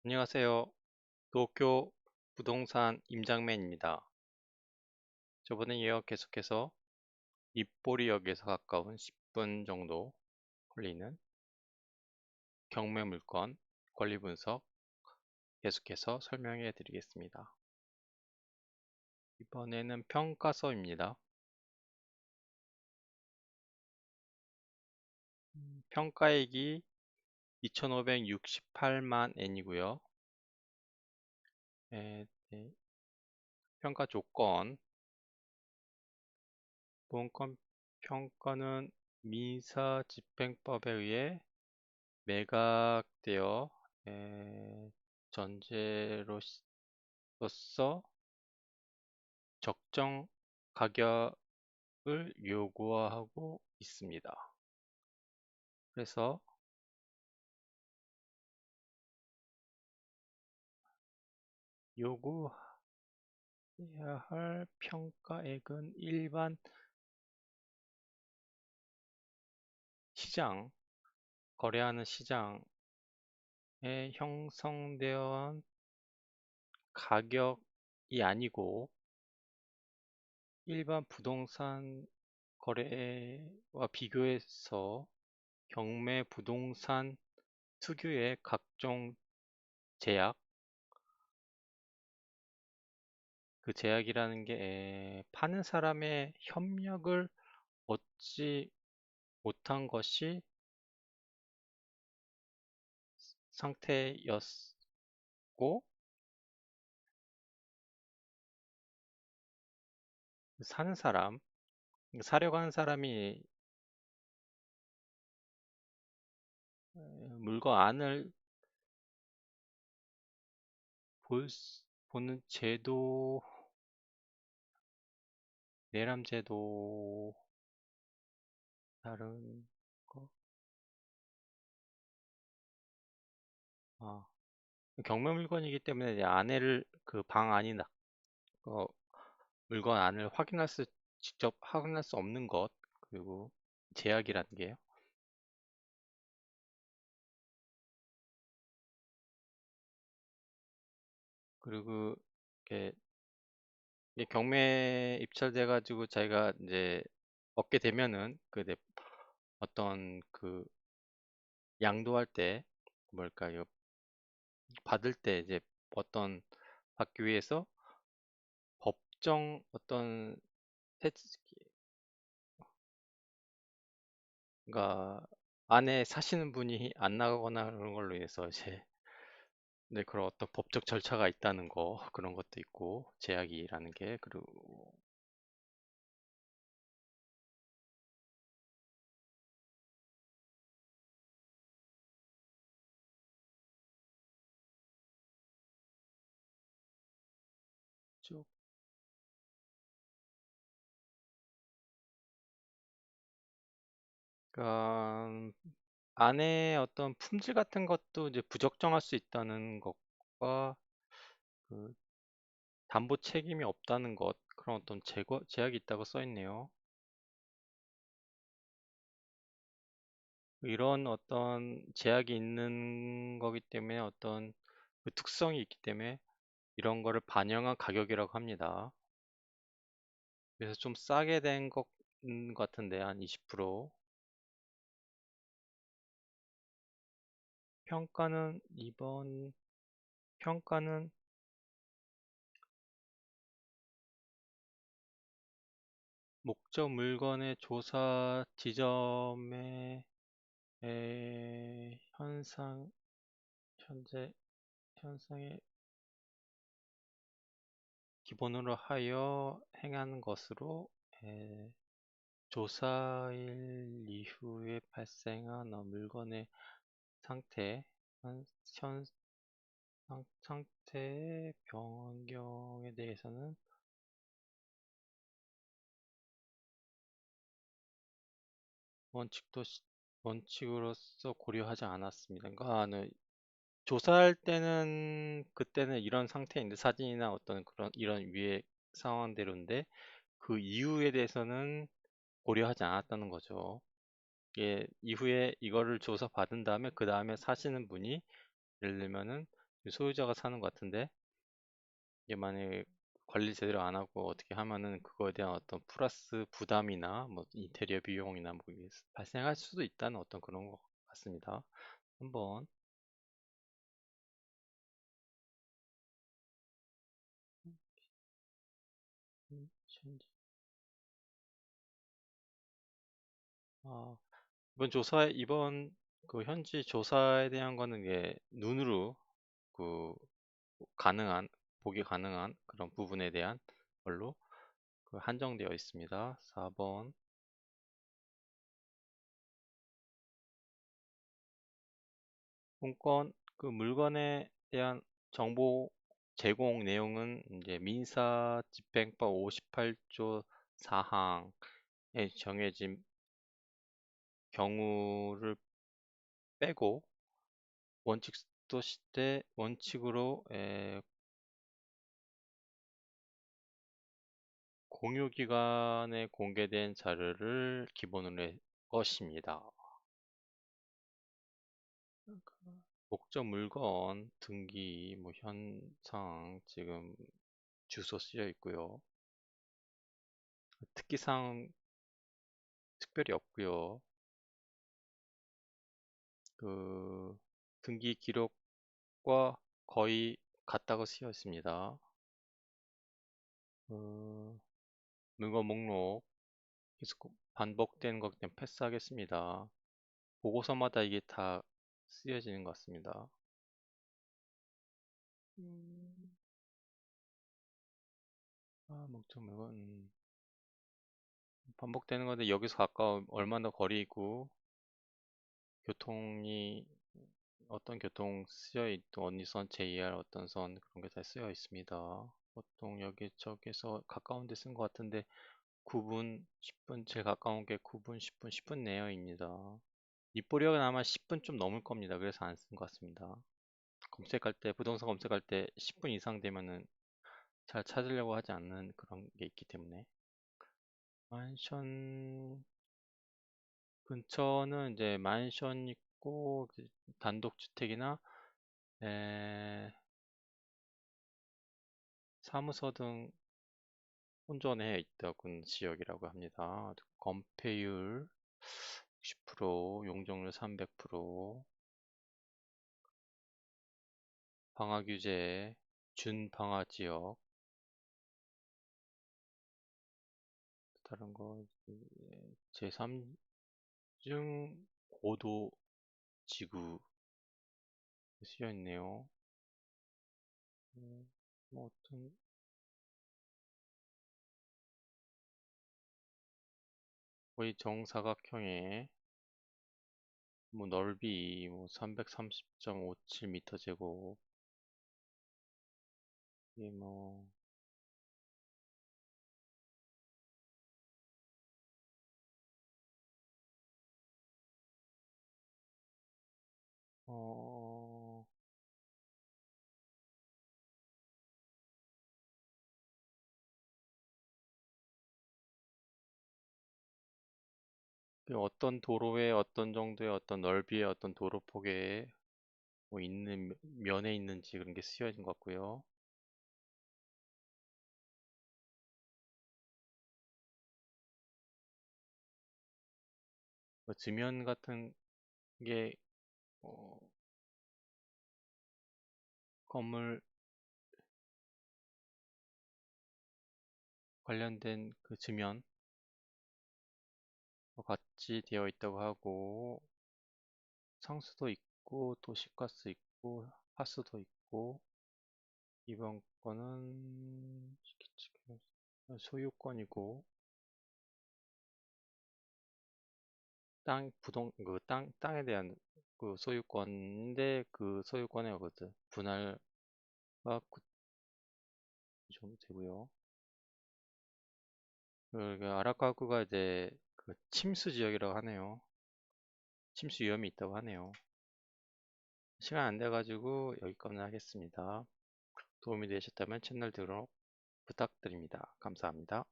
안녕하세요. 도쿄 부동산 임장맨입니다. 저번에 이어 계속해서 입보리역에서 가까운 10분 정도 걸리는 경매 물건 권리 분석 계속해서 설명해 드리겠습니다. 이번에는 평가서입니다. 평가액이 2,568만 엔이고요. 네, 평가 조건, 본건 평가는 민사집행법에 의해 매각되어 전제로서 적정 가격을 요구하고 있습니다. 그래서 요구해야 할 평가액은 일반 시장, 거래하는 시장에 형성되어 온 가격이 아니고 일반 부동산 거래와 비교해서 경매 부동산 특유의 각종 제약, 그 제약이라는 게 파는 사람의 협력을 얻지 못한 것이 상태였고, 사는 사람, 사려고 하는 사람이 물건 안을 보는 제도, 내람 제도, 다른 거, 아, 경매 물건이기 때문에 내 안에를 그 방 안이나 어, 물건 안을 직접 확인할 수 없는 것, 그리고 제약이라는 게요. 그리고 이렇게 이게 경매에 입찰돼가지고 자기가 이제 얻게 되면은 어떤 그 양도할 때 뭘까요? 받을 때 이제 어떤 받기 위해서 법정 어떤 그러니까 안에 사시는 분이 안 나가거나 그런 걸로 인해서 이제 네, 그런 어떤 법적 절차가 있다는 거 그런 것도 있고 제약이라는 게 그리고 쭉 그러니까 안에 어떤 품질 같은 것도 이제 부적정할 수 있다는 것과 그 담보 책임이 없다는 것 그런 어떤 제약이 있다고 써 있네요. 이런 어떤 제약이 있는 거기 때문에 어떤 그 특성이 있기 때문에 이런 거를 반영한 가격이라고 합니다. 그래서 좀 싸게 된 것 같은데 한 20%. 평가는 이번 평가는 목적 물건의 조사 지점의 현상 현재 현상의 기본으로 하여 행하는 것으로 에, 조사일 이후에 발생한 물건의 상태, 현, 현, 상태의 변경에 대해서는 원칙도 원칙으로서 고려하지 않았습니다. 그러니까 조사할 때는 그때는 이런 상태인데 사진이나 어떤 그런 이런 위의 상황대로인데 그 이후에 대해서는 고려하지 않았다는 거죠. 이게 이후에 이거를 조사받은 다음에 그 다음에 사시는 분이 예를 들면은 소유자가 사는 것 같은데 이게 만약에 관리 제대로 안 하고 어떻게 하면은 그거에 대한 어떤 플러스 부담이나 뭐 인테리어 비용이나 뭐 이게 발생할 수도 있다는 어떤 그런 것 같습니다. 한번 현지- 아, 이번 그 현지 조사에 대한 거는 이게 눈으로 그 가능한 보기 가능한 그런 부분에 대한 걸로 그 한정되어 있습니다. 4번 문건 그 물건에 대한 정보 제공 내용은 이제 민사집행법 58조 4항에 정해진 경우를 빼고 원칙도 시대 원칙으로 공유기관에 공개된 자료를 기본으로 할 것입니다. 목적 물건, 등기, 뭐 현상, 지금 주소 쓰여 있고요. 특기사항 특별히 없고요. 그 등기 기록과 거의 같다고 쓰여 있습니다. 어, 물건 목록 계속 반복되는 것 때문에 패스하겠습니다. 보고서마다 이게 다 쓰여지는 것 같습니다. 음, 목적 물건 반복되는 건데 여기서 가까운 얼마나 거리 있고 교통이 어떤 교통 쓰여 있던 어느 선, JR 어떤 선 그런 게 다 쓰여 있습니다. 보통 여기저기서 가까운 데 쓴 것 같은데 9분, 10분, 제일 가까운 게 9분, 10분, 10분 내역입니다. 입보력은 아마 10분 좀 넘을 겁니다. 그래서 안 쓴 것 같습니다. 검색할 때, 부동산 검색할 때 10분 이상 되면은 잘 찾으려고 하지 않는 그런 게 있기 때문에. 만션 근처는 이제 만션 있고 단독주택이나 에, 사무소 등 혼전해 있던 지역이라고 합니다. 건폐율 60%, 용적률 300%, 방화 규제, 준방화 지역, 다른 거 제3중 고도 지구 쓰여 있네요. 뭐 어떤 거의 정사각형의 뭐 넓이 뭐 330.57m 제곱 이게 뭐 어, 그 어떤 도로에 어떤 정도의 어떤 넓이의 어떤 도로 폭에 뭐 있는 면에 있는지 그런 게 쓰여진 것 같고요. 뭐 지면 같은 게 어, 건물 관련된 그 지면 같이 되어 있다고 하고 상수도 있고 도시가스 있고 하수도 있고 이번 거는 소유권이고 땅에 대한 그 소유권인데 그 소유권의 그 분할과 좀 되고요. 그 아라카구가 이제 그 침수 지역이라고 하네요. 침수 위험이 있다고 하네요. 시간 안 돼가지고 여기까지 하겠습니다. 도움이 되셨다면 채널 등록 부탁드립니다. 감사합니다.